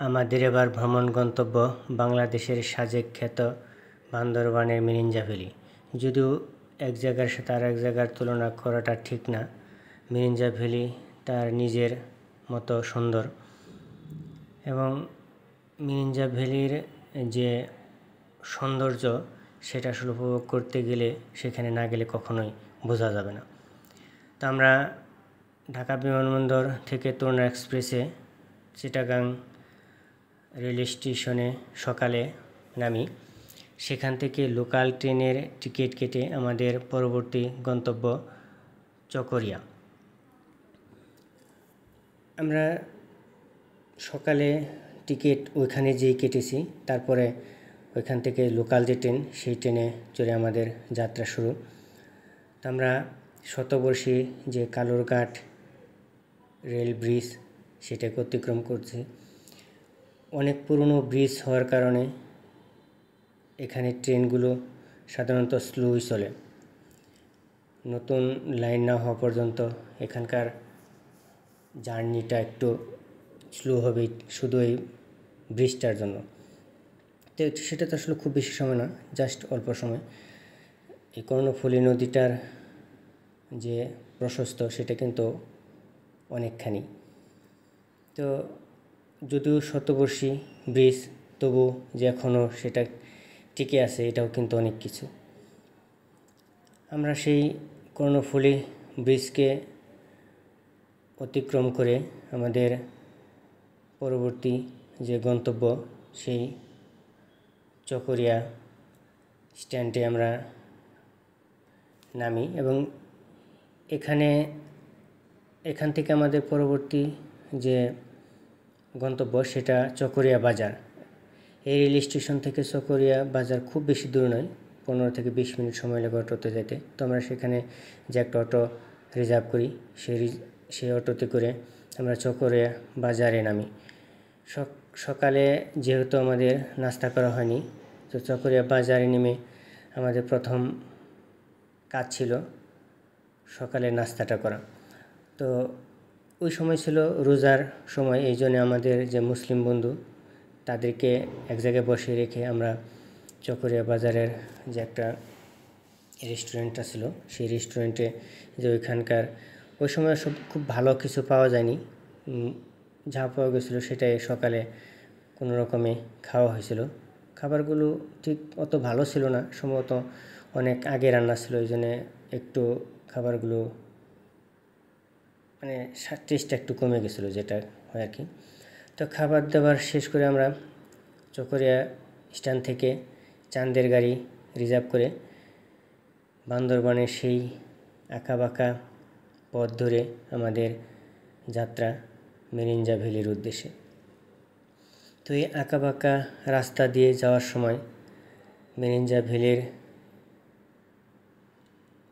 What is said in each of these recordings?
আমাদের এবার ভ্রমণ গন্তব্য বাংলাদেশের সাজেক খ্যাত বান্দরবানের মিরিঞ্জা ভ্যালি। যদিও এক জায়গার সাথে আর এক জায়গার তুলনা করাটা ঠিক না, মিরিঞ্জা ভ্যালি তার নিজের মতো সুন্দর এবং মিরিঞ্জা ভ্যালির যে সৌন্দর্য সেটা আসলে উপভোগ করতে গেলে সেখানে না গেলে কখনোই বোঝা যাবে না। তো আমরা ঢাকা বিমানবন্দর থেকে তরুণা এক্সপ্রেসে চিটাগাং রেল স্টেশনে সকালে নামি। সেখান থেকে লোকাল ট্রেনের টিকিট কেটে আমাদের পরবর্তী গন্তব্য চকরিয়া। আমরা সকালে টিকিট ওইখানে যেয়ে কেটেছি, তারপরে ওইখান থেকে লোকাল যে ট্রেন সেই ট্রেনে চড়ে আমাদের যাত্রা শুরু। আমরা শতবর্ষী যে কালুরঘাট রেল ব্রিজ সেটাকে অতিক্রম করছি। অনেক পুরনো ব্রিজ হওয়ার কারণে এখানে ট্রেনগুলো সাধারণত স্লোই চলে। নতুন লাইন না হওয়া পর্যন্ত এখানকার জার্নিটা একটু স্লো হবে শুধু এই ব্রিজটার জন্য। তো সেটা তো আসলে খুব বেশি সময় না, জাস্ট অল্প সময়। এই কর্ণফুলী নদীটার যে প্রশস্ত সেটা কিন্তু অনেকখানি। তো যদিও শতবর্ষী ব্রিজ, তবু যে এখনও সেটা টিকে আছে এটাও কিন্তু অনেক কিছু। আমরা সেই কর্ণফুলী ব্রিজকে অতিক্রম করে আমাদের পরবর্তী যে গন্তব্য সেই চকরিয়া স্ট্যান্ডে আমরা নামি এবং এখান থেকে আমাদের পরবর্তী যে গন্তব্য সেটা চকরিয়া বাজার। এই রেল স্টেশন থেকে চকরিয়া বাজার খুব বেশি দূর নয়, 15 থেকে 20 মিনিট সময় লাগে অটোতে যেতে। তো আমরা সেখানে যে একটা অটো রিজার্ভ করি, সেই অটোতে করে আমরা চকরিয়া বাজারে নামি। সকালে যেহেতু আমাদের নাস্তা করা হয়নি, তো চকরিয়া বাজারে নেমে আমাদের প্রথম কাজ ছিল সকালে নাস্তাটা করা। তো ওই সময় ছিল রোজার সময়, এই জন্য আমাদের যে মুসলিম বন্ধু তাদেরকে এক জায়গায় বসিয়ে রেখে আমরা চকরিয়া বাজারের যে একটা রেস্টুরেন্টটা ছিল সেই রেস্টুরেন্টে যে ওইখানকার ওই সময় সব খুব ভালো কিছু পাওয়া যায়নি, যা পাওয়া গেছিলো সেটাই সকালে কোনো রকমে খাওয়া হয়েছিল। খাবারগুলো ঠিক অত ভালো ছিল না, সম্ভবত অনেক আগে রান্না ছিল, ওই জন্যে একটু খাবারগুলো মানে টেস্টটা একটু কমে গেছিলো, যেটা হয় আর কি। তো খাবার দাবার শেষ করে আমরা চকরিয়া স্ট্যান্ড থেকে চাঁদের গাড়ি রিজার্ভ করে বান্দরবানের সেই আঁকাবাঁকা পথ ধরে আমাদের যাত্রা মিরিঞ্জা ভ্যালির উদ্দেশ্যে। তো এই আঁকাবাঁকা রাস্তা দিয়ে যাওয়ার সময় মিরিঞ্জা ভ্যালির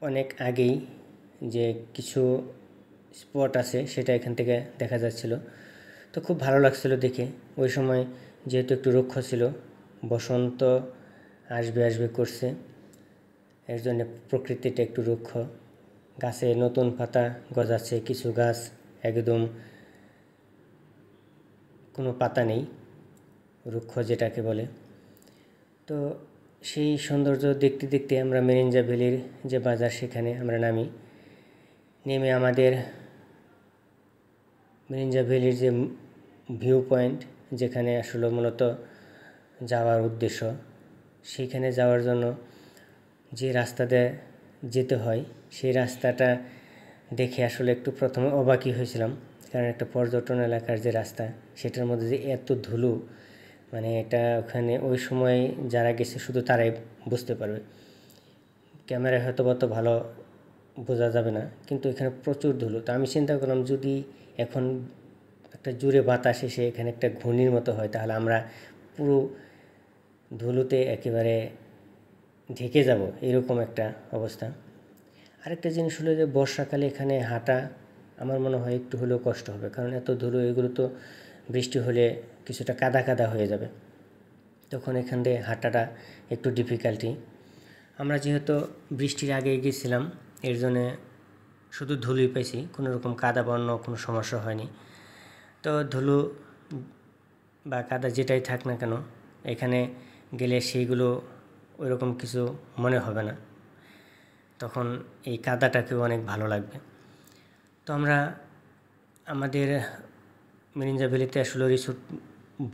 অনেক আগেই যে কিছু স্পট আছে সেটা এখান থেকে দেখা যাচ্ছিল। তো খুব ভালো লাগছিল দেখে। ওই সময় যেহেতু একটু রুক্ষ ছিল, বসন্ত আসবে করছে, এর জন্য প্রকৃতিটা একটু রুক্ষ, গাছে নতুন পাতা গজাচ্ছে, কিছু গাছ একদম কোনো পাতা নেই, রুক্ষ যেটাকে বলে। তো সেই সৌন্দর্য দেখতে দেখতে আমরা মিরিঞ্জা ভ্যালির যে বাজার সেখানে আমরা নেমে আমাদের মিরিঞ্জা ভ্যালির যে ভিউ পয়েন্ট, যেখানে আসলে মূলত যাওয়ার উদ্দেশ্য, সেইখানে যাওয়ার জন্য যে রাস্তাতে যেতে হয় সেই রাস্তাটা দেখে আসলে একটু প্রথমে অবাকই হয়েছিলাম, কারণ একটা পর্যটন এলাকার যে রাস্তা সেটার মধ্যে যে এত ধুলো, মানে এটা ওখানে ওই সময় যারা গেছে শুধু তারাই বুঝতে পারবে, ক্যামেরায় হয়তো অত ভালো বোঝা যাবে না, কিন্তু এখানে প্রচুর ধুলো। তো আমি চিন্তা করলাম যদি এখন একটা জোরে বাতাস এসে এখানে একটা ঘূর্ণির মতো হয় তাহলে আমরা পুরো ধুলোতে একেবারে ঢেকে যাব, এরকম একটা অবস্থা। আরেকটা জিনিস হলো যে বর্ষাকালে এখানে হাঁটা আমার মনে হয় একটু হলেও কষ্ট হবে, কারণ এত ধুলো, এগুলো তো বৃষ্টি হলে কিছুটা কাদা কাদা হয়ে যাবে, তখন এখান দিয়ে হাঁটাটা একটু ডিফিকাল্টি। আমরা যেহেতু বৃষ্টির আগে গিয়েছিলাম এর জন্যে শুধু ধুলোই পাইছি, কোনো রকম কাদা বন্য কোনো সমস্যা হয়নি। তো ধুলো বা কাদা যেটাই থাক না কেন, এখানে গেলে সেইগুলো ওইরকম কিছু মনে হবে না, তখন এই কাদাটাকেও অনেক ভালো লাগবে। তো আমরা আমাদের মেরিঞ্জা ভ্যালিতে আসলে রিসোর্ট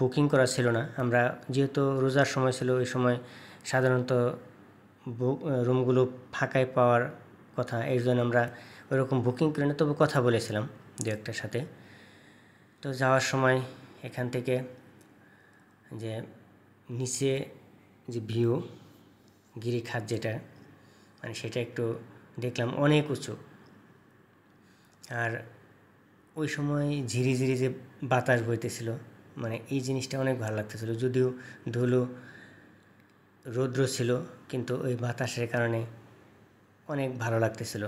বুকিং করা ছিল না। আমরা যেহেতু রোজার সময় ছিল, ওই সময় সাধারণত রুমগুলো ফাঁকায় পাওয়ার কথা, এই জন্য আমরা ওইরকম বুকিং করি না, তবু কথা বলেছিলাম দু একটার সাথে। তো যাওয়ার সময় এখান থেকে যে নিচে যে ভিউ, গিরিখাত যেটা, মানে সেটা একটু দেখলাম, অনেক উঁচু। আর ওই সময় ঝিরিঝিরি যে বাতাস বইতেছিল, মানে এই জিনিসটা অনেক ভালো লাগতেছিল। যদিও ধুলো রৌদ্র ছিল, কিন্তু ওই বাতাসের কারণে অনেক ভালো লাগতেছিল,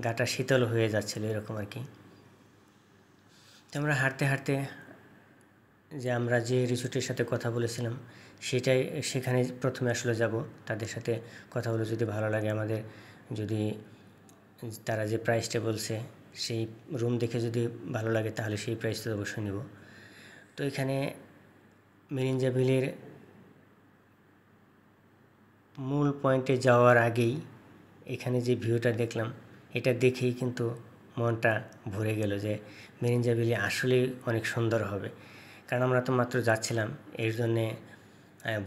গাটা শীতল হয়ে যাচ্ছিল, এরকম আর কি। তো আমরা হাঁটতে হাঁটতে যে আমরা যে রিসোর্টের সাথে কথা বলেছিলাম সেখানে প্রথমে আসলে যাব, তাদের সাথে কথা বলে যদি ভালো লাগে আমাদের, যদি তারা যে প্রাইসটা বলছে সেই রুম দেখে যদি ভালো লাগে তাহলে সেই প্রাইসটা অবশ্যই নেব। তো এখানে মেরিঞ্জা ভ্যালির মূল পয়েন্টে যাওয়ার আগেই এখানে যে ভিউটা দেখলাম, এটা দেখেই কিন্তু মনটা ভরে গেল যে মেরিঞ্জা ভ্যালি আসলেই অনেক সুন্দর হবে। কারণ আমরা তো মাত্র যাচ্ছিলাম, এর জন্যে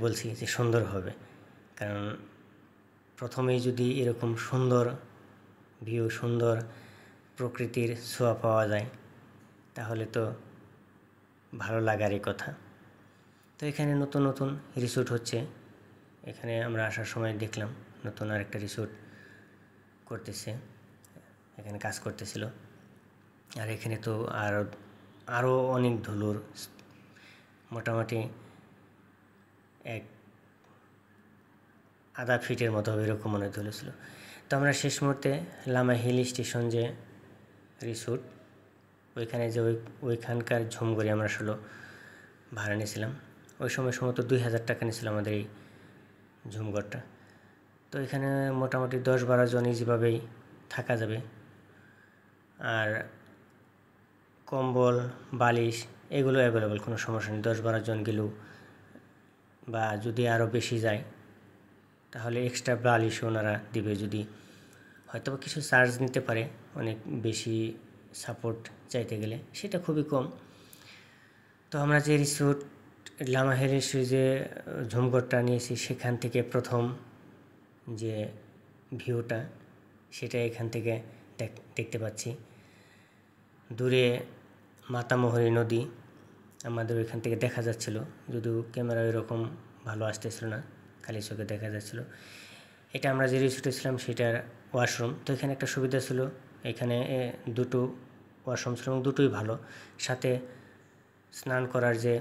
বলছি যে সুন্দর হবে। কারণ প্রথমেই যদি এরকম সুন্দর ভিউ, সুন্দর প্রকৃতির ছোঁয়া পাওয়া যায়, তাহলে তো ভালো লাগারই কথা। তো এখানে নতুন নতুন রিসোর্ট হচ্ছে। এখানে আমরা আসার সময় দেখলাম নতুন আরেকটা রিসোর্ট করতেছে, এখানে কাজ করতেছিল। আর এখানে তো আরও অনেক ধুলোর, মোটামুটি আধা ফিটের মতো হবে এরকম অনেক ধুলো ছিল। তো আমরা শেষ মুহূর্তে লামা হিল স্টেশন যে রিসোর্ট, ওইখানে যে ওইখানকার ঝুমঘরে আমরা আসলে ভাড়া নিয়েছিলাম। ওই সময় সম্ভবত 2000 টাকা নিয়েছিল আমাদের এই ঝুমঘরটা। তো এখানে মোটামুটি 10-12 জন যেভাবেই থাকা যাবে। আর কম্বল, বালিশ এগুলো অ্যাভেলেবেল, কোনো সমস্যা নেই। 10-12 জন গেলেও, বা যদি আরও বেশি যায় তাহলে এক্সট্রা বালিশও ওনারা দিবে, যদি হয়তো কিছু চার্জ নিতে পারে অনেক বেশি সাপোর্ট চাইতে গেলে, সেটা খুবই কম। তো আমরা যে রিসোর্ট লামা হিল যে ঝুমঘরটা নিয়েছি, সেখান থেকে প্রথম যে ভিউটা সেটা এখান থেকে দেখতে পাচ্ছি। দূরে মাতামোহরী নদী আমাদের ওইখান থেকে দেখা যাচ্ছিল, যদিও ক্যামেরা এরকম ভালো আসতেছিল না, খালি চোখে দেখা যাচ্ছিল। এটা আমরা যে রিসোর্টে ছিলাম সেটার ওয়াশরুম। তো এখানে একটা সুবিধা ছিল, এখানে দুটো ওয়াশরুম ছিল এবং দুটোই ভালো। সাথে স্নান করার যে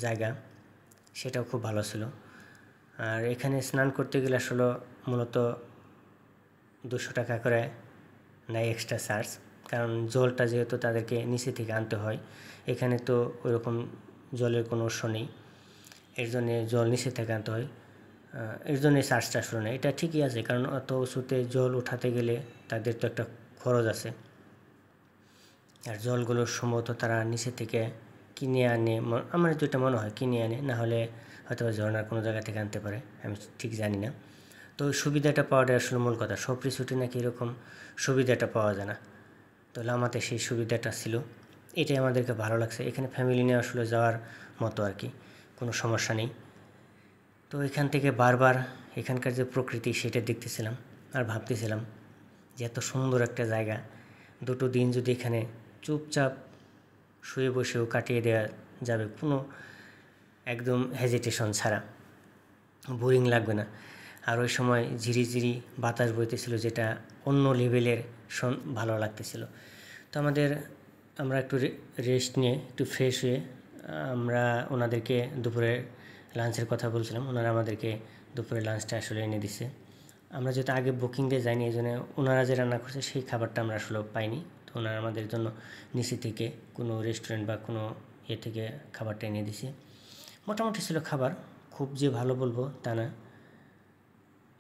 জায়গা সেটাও খুব ভালো ছিল। আর এখানে স্নান করতে গেলে আসলে মূলত 200 টাকা করে নেয় এক্সট্রা চার্জ, কারণ জলটা যেহেতু তাদেরকে নিচে থেকে আনতে হয়, এখানে তো ওইরকম জলের কোনো উৎস নেই, এর জন্যে জল নিচে থেকে আনতে হয়, এর জন্যে চার্জটা আসলে নেই। এটা ঠিকই আছে, কারণ অত উঁচুতে জল উঠাতে গেলে তাদের তো একটা খরচ আছে। আর জলগুলো সম্ভবত তারা নিচে থেকে কিনে আনে, আমার যেটা মনে হয় কিনে আনে, না হলে হয়তো ঝর্ণার কোনো জায়গা থেকে আনতে পারে, আমি ঠিক জানি না। তো সুবিধাটা পাওয়াটা আসলে মূল কথা। সব রিসোর্টে নাকি এরকম সুবিধাটা পাওয়া যায় না, তো লামাতে সেই সুবিধাটা ছিল, এটাই আমাদেরকে ভালো লাগছে। এখানে ফ্যামিলি নিয়ে আসলে যাওয়ার মতো আর কি, কোনো সমস্যা নেই। তো এখান থেকে বারবার এখানকার যে প্রকৃতি সেটা দেখতেছিলাম আর ভাবতেছিলাম যে এত সুন্দর একটা জায়গা, 2 দিন যদি এখানে চুপচাপ শুয়ে বসেও কাটিয়ে দেওয়া যাবে, কোনো একদম হেজিটেশন ছাড়া, বোরিং লাগবে না। আর ওই সময় ঝিরিঝিরি বাতাস বইতেছিল, যেটা অন্য লেভেলের ভালো লাগতেছিল। তো আমরা একটু রেস্ট নিয়ে একটু ফ্রেশ হয়ে আমরা ওনাদেরকে দুপুরে লাঞ্চের কথা বলছিলাম, ওনারা আমাদেরকে দুপুরে লাঞ্চটা আসলে এনে দিছে। আমরা যেহেতু আগে বুকিং দিয়ে যাইনি, এই জন্য ওনারা যে রান্না করছে সেই খাবারটা আমরা আসলে পাইনি। তো ওনারা আমাদের জন্য নিচে থেকে কোনো রেস্টুরেন্ট বা কোনো থেকে খাবারটা এনে দিছে। মোটামুটি ছিল খাবার, খুব যে ভালো বলবো তা না,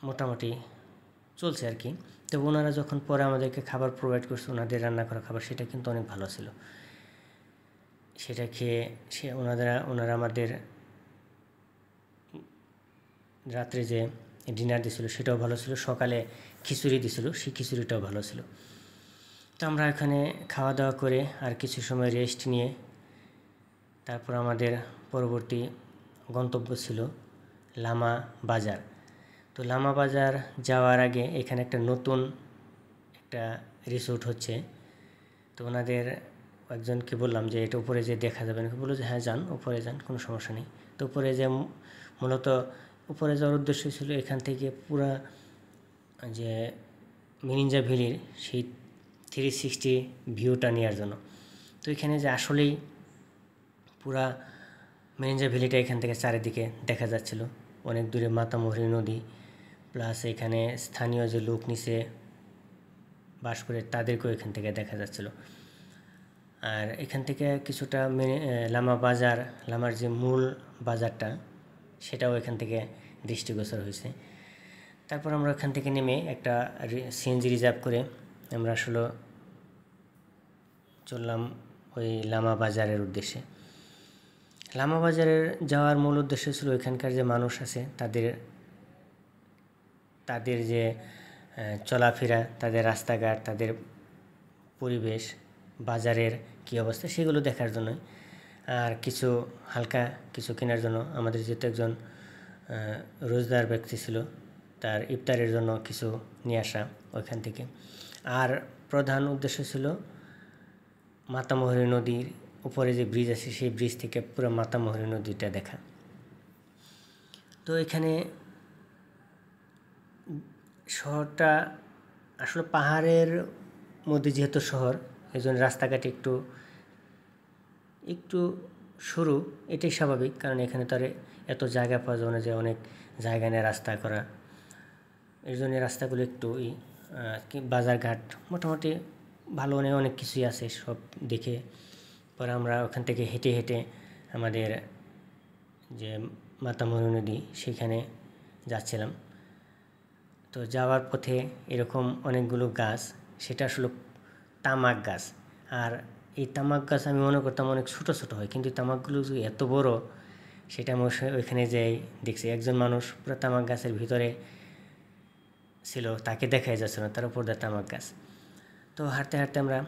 মোটামুটি চলছে আর কি। তো ওনারা যখন পরে আমাদেরকে খাবার প্রোভাইড করছে, ওনাদের রান্না করা খাবার, সেটা কিন্তু অনেক ভালো ছিল। সেটা খেয়ে ওনারা আমাদের রাত্রে যে ডিনার দিছিল সেটাও ভালো ছিল, সকালে খিচুড়ি দিছিল, সেই খিচুড়িটাও ভালো ছিল। তো আমরা এখানে খাওয়া দাওয়া করে আর কিছু সময় রেস্ট নিয়ে তারপর আমাদের পরবর্তী গন্তব্য ছিল লামা বাজার। তো লামা বাজার যাওয়ার আগে এখানে একটা নতুন একটা রিসোর্ট হচ্ছে। তো ওনাদের একজনকে বললাম যে এটা উপরে যে দেখা যাবে নাকি, বললো যে হ্যাঁ যান, উপরে যান, কোনো সমস্যা নেই। তো উপরে যে মূলত উপরে যাওয়ার উদ্দেশ্য ছিল এখান থেকে পুরা যে মিরিঞ্জা ভ্যালির সেই 360 ভিউটা নেওয়ার জন্য। তো এখানে যে আসলেই পুরা মিরিঞ্জা ভ্যালিটা এখান থেকে চারিদিকে দেখা যাচ্ছিল। অনেক দূরে মাতামুহুরী নদী, প্লাস এখানে স্থানীয় যে লোক নিচে বাস করে তাদেরকেও এখান থেকে দেখা যাচ্ছিল। আর এখান থেকে কিছুটা লামার যে মূল বাজারটা সেটাও এখান থেকে দৃষ্টিগোচর হয়েছে। তারপর আমরা এখান থেকে নেমে একটা সিএনজি রিজার্ভ করে আমরা আসলে চললাম ওই লামা বাজারের উদ্দেশ্যে। লামা বাজারের যাওয়ার মূল উদ্দেশ্য ছিল এখানকার যে মানুষ আছে তাদের যে চলাফেরা, তাদের রাস্তাঘাট, তাদের পরিবেশ, বাজারের কী অবস্থা সেগুলো দেখার জন্যই, আর হালকা কিছু কেনার জন্য। আমাদের যেহেতু একজন রোজদার ব্যক্তি ছিল, তার ইফতারের জন্য কিছু নিয়ে আসা ওইখান থেকে। আর প্রধান উদ্দেশ্য ছিল মাতামুহুরী নদীর উপরে যে ব্রিজ আছে সেই ব্রিজ থেকে পুরো মাতামুহুরী নদীটা দেখা। তো এখানে শহরটা আসলে পাহাড়ের মধ্যে যেহেতু শহর, এই জন্য রাস্তাঘাট একটু সরু, এটাই স্বাভাবিক, কারণ এখানে তো আর এত জায়গা পাওয়া যাবে না যে অনেক জায়গা নিয়ে রাস্তা করা। এর জন্য রাস্তাগুলো একটু বাজারঘাট মোটামুটি ভালো, অনেক কিছুই আছে সব দেখে। পরে আমরা ওখান থেকে হেঁটে হেঁটে আমাদের যে মাতামুহুরী নদী সেখানে যাচ্ছিলাম। তো যাওয়ার পথে এরকম অনেকগুলো গাছ, সেটা আসলে তামাক গাছ। আর এই তামাক গাছ আমি মনে করতাম অনেক ছোটো ছোটো হয়, কিন্তু তামাকগুলো যে এত বড় সেটা আমি ওইখানে যেই দেখছি। একজন মানুষ পুরো তামাক গাছের ভিতরে ছিল, তাকে দেখাই যাচ্ছে না, তার উপর দিয়ে তামাক গাছ। তো হাঁটতে হাঁটতে আমরা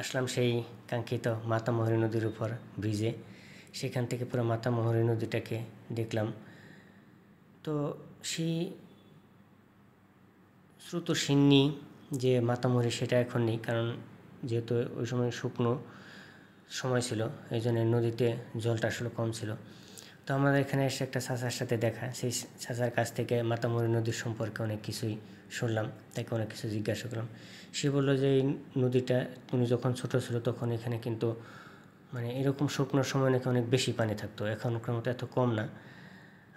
আসলাম সেই কাঙ্ক্ষিত মাতামুহুরী নদীর উপর ব্রিজে। সেখান থেকে পুরো মাতামুহুরী নদীটাকে দেখলাম। তো সেই স্রোতস্বিনী যে মাতামুহুরী সেটা এখন নেই, কারণ যেহেতু ওই সময় শুকনো সময় ছিল, এই জন্য নদীতে জলটা আসলে কম ছিল। তো আমাদের এখানে এসে একটা চাচার সাথে দেখা, সেই চাচার কাছ থেকে মাতামুহুরী নদীর সম্পর্কে অনেক কিছুই শুনলাম, তাকে অনেক কিছু জিজ্ঞাসা করলাম। সে বললো যে এই নদীটা উনি যখন ছোটো ছিল তখন এখানে কিন্তু মানে এরকম শুকনোর সময় নাকি অনেক বেশি পানি থাকতো, এখনকার মতো এত কম না।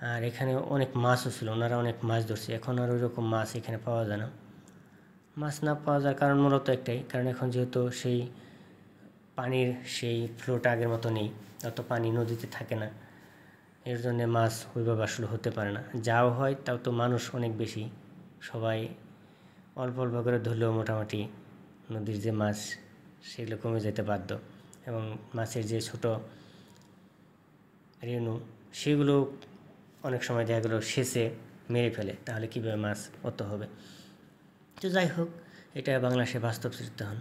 আর এখানে অনেক মাছও ছিল, ওনারা অনেক মাছ ধরছে। এখন আর ওইরকম মাছ এখানে পাওয়া যায় না। মাছ না পাওয়া যাওয়ার কারণ মূলত একটাই, কারণ এখন যেহেতু সেই পানির সেই ফ্লোটা আগের মতো নেই, অত পানি নদীতে থাকে না, এর জন্যে মাছ ওইভাবে আসলে হতে পারে না। যাও হয় তাও তো মানুষ অনেক বেশি, সবাই অল্প অল্প করে ধরলেও মোটামুটি নদীর যে মাছ সেগুলো কমে যেতে বাধ্য। এবং মাছের যে ছোটো রেণু সেগুলো অনেক সময় দেখা গেলো সেচে মেরে ফেলে, তাহলে কীভাবে মাছ অত হবে। তো যাই হোক, এটা বাংলাদেশে বাস্তব চিত্রায়ন।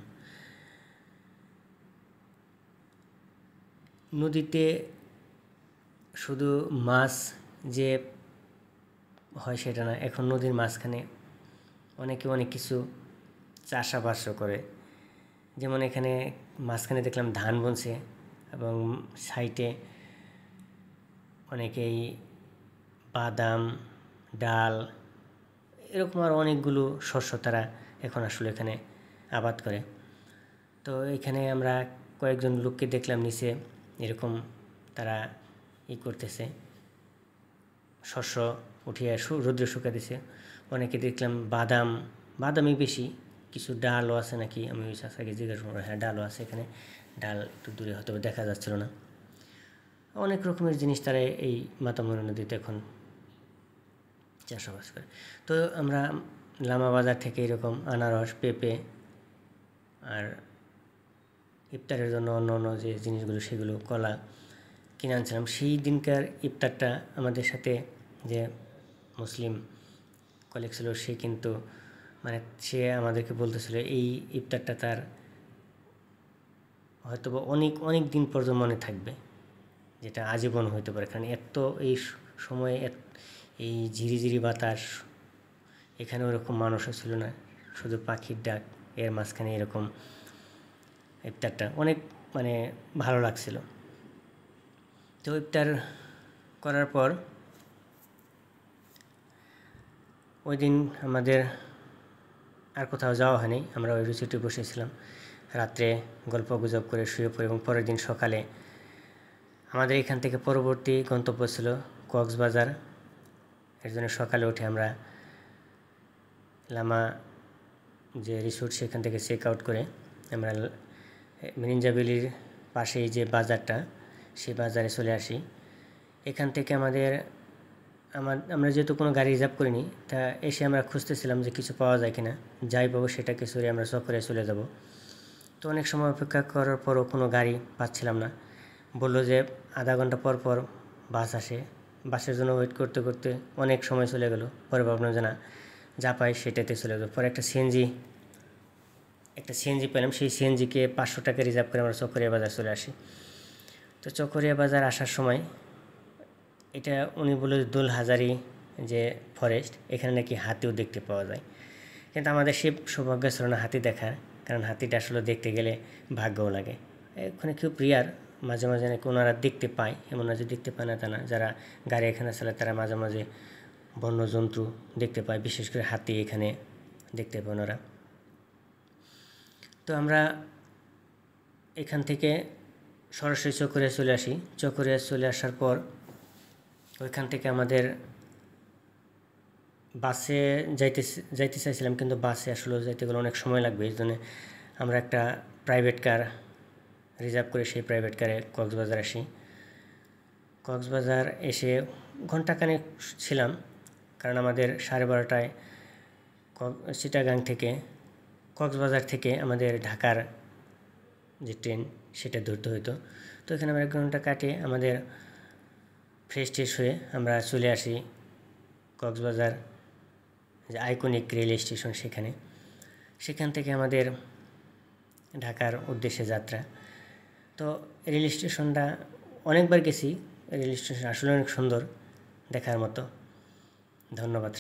নদীতে শুধু মাছ যে হয় সেটা না, এখন নদীর মাঝখানে অনেকে অনেক কিছু চাষাবাসও করে। যেমন এখানে মাঝখানে দেখলাম ধান বুনছে, এবং সাইডে অনেকেই বাদাম, ডাল, এরকম আর অনেকগুলো শস্য তারা এখন আসলে এখানে আবাদ করে। তো এখানে আমরা কয়েকজন লোককে দেখলাম নিচে এরকম তারা করতেছে, শস্য উঠিয়ে রৌদ্রে শুকাতেছে। অনেকে দেখলাম বাদামই বেশি, কিছু ডালও আছে নাকি, আমি ওই চাষাকে জিজ্ঞাসা করলাম, হ্যাঁ ডালও আছে এখানে, ডাল একটু দূরে হয়তো দেখা যাচ্ছিল না। অনেক রকমের জিনিস তারা এই মাতামুহুরী নদীতে এখন চাষাবাস করে। তো আমরা লামা বাজার থেকে এরকম আনারস, পেঁপে আর ইফতারের জন্য অন্য অন্য যে জিনিসগুলো সেগুলো কলা কিনে আনছিলাম। সেই দিনকার ইফতারটা আমাদের সাথে যে মুসলিম কলিগ ছিল সে কিন্তু মানে সে আমাদেরকে বলতেছিল এই ইফতারটা তার হয়তো অনেক অনেক দিন পর্যন্ত মনে থাকবে, যেটা আজীবন হইতে পারে। কারণ এত এই সময়ে এই ঝিরিঝিরি বাতাস, এখানে ওরকম মানুষও ছিল না, শুধু পাখির ডাক, এর মাঝখানে এরকম ইফতারটা অনেক মানে ভালো লাগছিল। তো ইফতার করার পর ওই দিন আমাদের আর কোথাও যাওয়া হয়নি, আমরা ওই রিসোর্টে বসেছিলাম, রাত্রে গল্প গুজব করে শুয়ে পড়ি এবং পরের দিন সকালে আমাদের এখান থেকে পরবর্তী গন্তব্য ছিল কক্সবাজার। এর জন্য সকালে উঠে আমরা লামা যে রিসোর্ট সেখান থেকে চেক আউট করে আমরা মিরিঞ্জা ভ্যালির পাশেই যে বাজারটা সেই বাজারে চলে আসি। এখান থেকে আমরা যেহেতু কোনো গাড়ি রিজার্ভ করিনি, তা এসে আমরা খুঁজতেছিলাম যে কিছু পাওয়া যায় কিনা, যাই পাবো সেটাকে সরে আমরা চক্করে চলে যাব। তো অনেক সময় অপেক্ষা করার পরও কোনো গাড়ি পাচ্ছিলাম না। বললো যে আধা ঘন্টা পর পর বাস আসে। বাসের জন্য ওয়েট করতে করতে অনেক সময় চলে গেল। পরে ভাবলাম যে না, যা পাই সেটাতে চলে গেল। পরে একটা সিএনজি পেলাম। সেই সিএনজিকে 500 টাকা রিজার্ভ করে আমরা চকরিয়া বাজার চলে আসি। তো চকরিয়া বাজার আসার সময় এটা উনি বলল দোলহাজারি যে ফরেস্ট, এখানে নাকি হাতিও দেখতে পাওয়া যায়। কিন্তু আমাদের সে সৌভাগ্য ছিল না হাতি দেখার, কারণ হাতিটা আসলে দেখতে গেলে ভাগ্যও লাগে। এখানে খুব রিয়ার, মাঝে মাঝে নাকি ওনারা দেখতে পায়, এমন না যে দেখতে পায় না তা না। যারা গাড়ি এখানে চালায় তারা মাঝে মাঝে বন্যজন্তু দেখতে পায়, বিশেষ করে হাতি এখানে দেখতে পায় ওনারা। তো আমরা এখান থেকে সরাসরি চকরিয়া চলে আসি। চকরিয়া চলে আসার পর ওইখান থেকে আমাদের বাসে যাইতে চাইছিলাম, কিন্তু বাসে আসলে যাইতে গেলে অনেক সময় লাগবে। এই জন্য আমরা একটা প্রাইভেট কার রিজার্ভ করে সেই প্রাইভেট কারে কক্সবাজার আসি। কক্সবাজার এসে ঘণ্টাখানেক ছিলাম, কারণ আমাদের 12:30টায় চিটাগাং থেকে কক্সবাজার থেকে আমাদের ঢাকার যে ট্রেন সেটা ধরতে হতো। তো এখানে আমরা 1 ঘন্টা কাটিয়ে আমাদের ফ্রেশ হয়ে আমরা চলে আসি কক্সবাজার যে আইকনিক রেল স্টেশন সেখান থেকে আমাদের ঢাকার উদ্দেশ্যে যাত্রা। তো রেল স্টেশনটা অনেকবার গেছি, রেল স্টেশন আসলে অনেক সুন্দর, দেখার মতো। ধন্যবাদ।